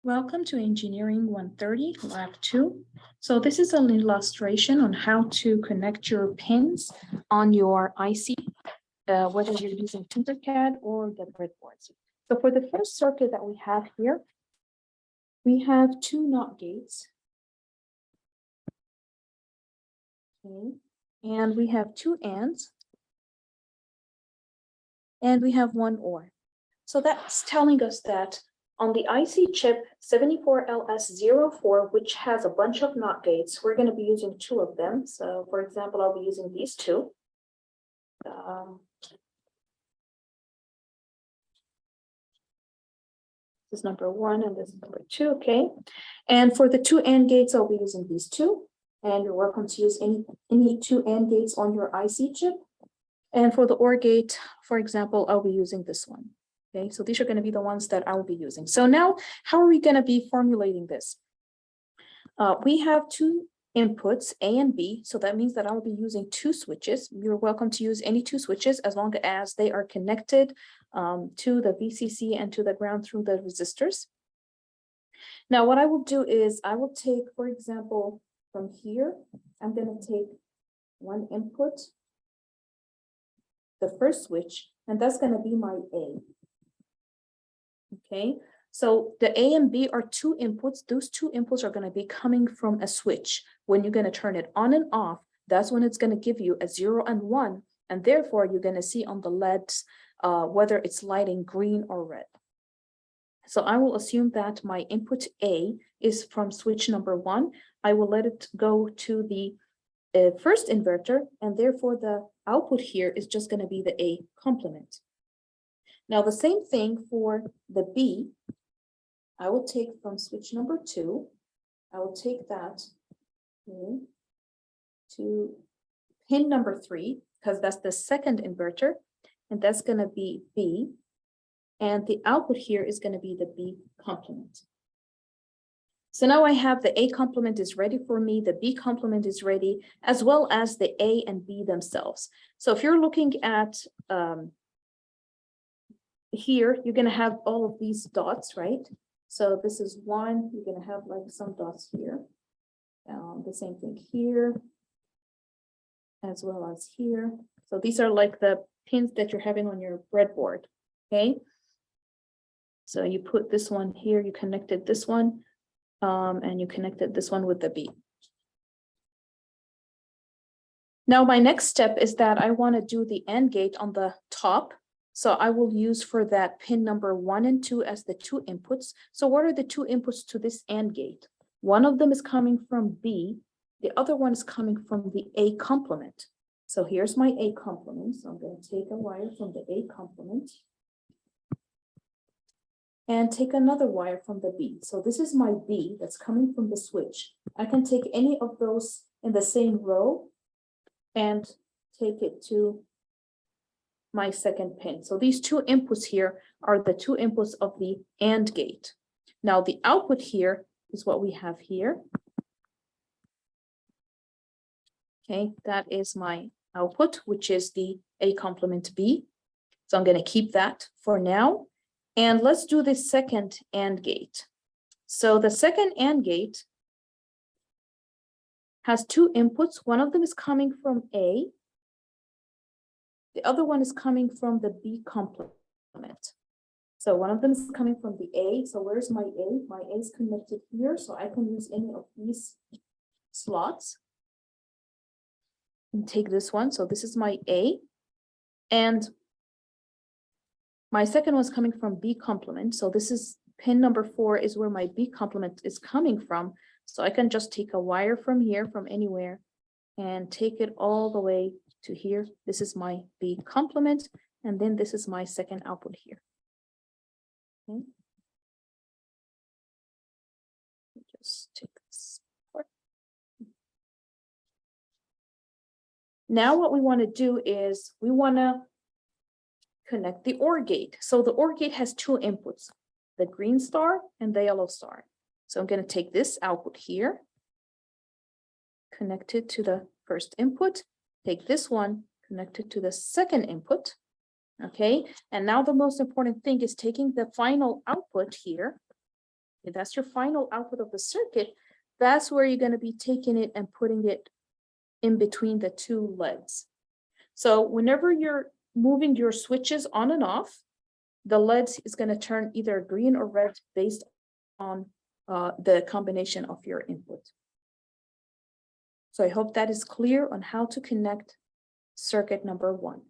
Welcome to Engineering 130, Lab 2. So this is an illustration on how to connect your pins on your IC, whether you're using Tinkercad or the breadboards. So for the first circuit that we have here, we have two NOT gates. Okay. And we have two ANDs. And we have one OR. So that's telling us that on the IC chip 74LS04, which has a bunch of NOT gates, we're going to be using two of them. So for example, I'll be using these two. This is number one and this is number two, okay? And for the two AND gates, I'll be using these two. And you're welcome to use any two AND gates on your IC chip. And for the OR gate, for example, I'll be using this one. Okay, so these are going to be the ones that I will be using. So now, how are we going to be formulating this? We have two inputs, A and B, so that means that I will be using two switches. You're welcome to use any two switches as long as they are connected to the VCC and to the ground through the resistors. Now, what I will do is I will take, for example, from here, I'm going to take one input, the first switch, and that's going to be my A. Okay, so the A and B are two inputs. Those two inputs are going to be coming from a switch. When you're going to turn it on and off, that's when it's going to give you a 0 and 1. And therefore, you're going to see on the LEDs whether it's lighting green or red. So I will assume that my input A is from switch number 1. I will let it go to the first inverter, and therefore the output here is just going to be the A complement. Now the same thing for the B. I will take from switch number 2. I will take that to pin number 3, because that's the second inverter, and that's going to be B. And the output here is going to be the B complement. So now I have the A complement is ready for me, the B complement is ready, as well as the A and B themselves. So if you're looking at here, you're going to have all of these dots, right? So this is one, you're going to have like some dots here. The same thing here, as well as here. So these are like the pins that you're having on your breadboard, okay? So you put this one here, you connected this one, and you connected this one with the B. Now my next step is that I want to do the AND gate on the top. So I will use for that pin number 1 and 2 as the two inputs. So what are the two inputs to this AND gate? One of them is coming from B. The other one is coming from the A complement. So here's my A complement. So I'm going to take a wire from the A complement and take another wire from the B. So this is my B that's coming from the switch. I can take any of those in the same row and take it to my second pin. So these two inputs here are the two inputs of the AND gate. Now the output here is what we have here. Okay, that is my output, which is the A complement B. So I'm going to keep that for now. And let's do the second AND gate. So the second AND gate has two inputs. One of them is coming from A. The other one is coming from the B complement. So one of them is coming from the A. So where's my A? My A is connected here. So I can use any of these slots and take this one. So this is my A. And my second one is coming from B complement. So this is pin number 4 is where my B complement is coming from. So I can just take a wire from here, from anywhere, and take it all the way to here. This is my B complement, and then this is my second output here. Okay. Just take this part. Now what we want to do is we want to connect the OR gate. So the OR gate has two inputs, the green star and the yellow star. So I'm going to take this output here, connect it to the first input, take this one, connect it to the second input. Okay, and now the most important thing is taking the final output here That's your final output of the circuit. That's where you're going to be taking it and putting it in between the two LEDs. So whenever you're moving your switches on and off, the LED is going to turn either green or red based on the combination of your input. So I hope that is clear on how to connect circuit number 1.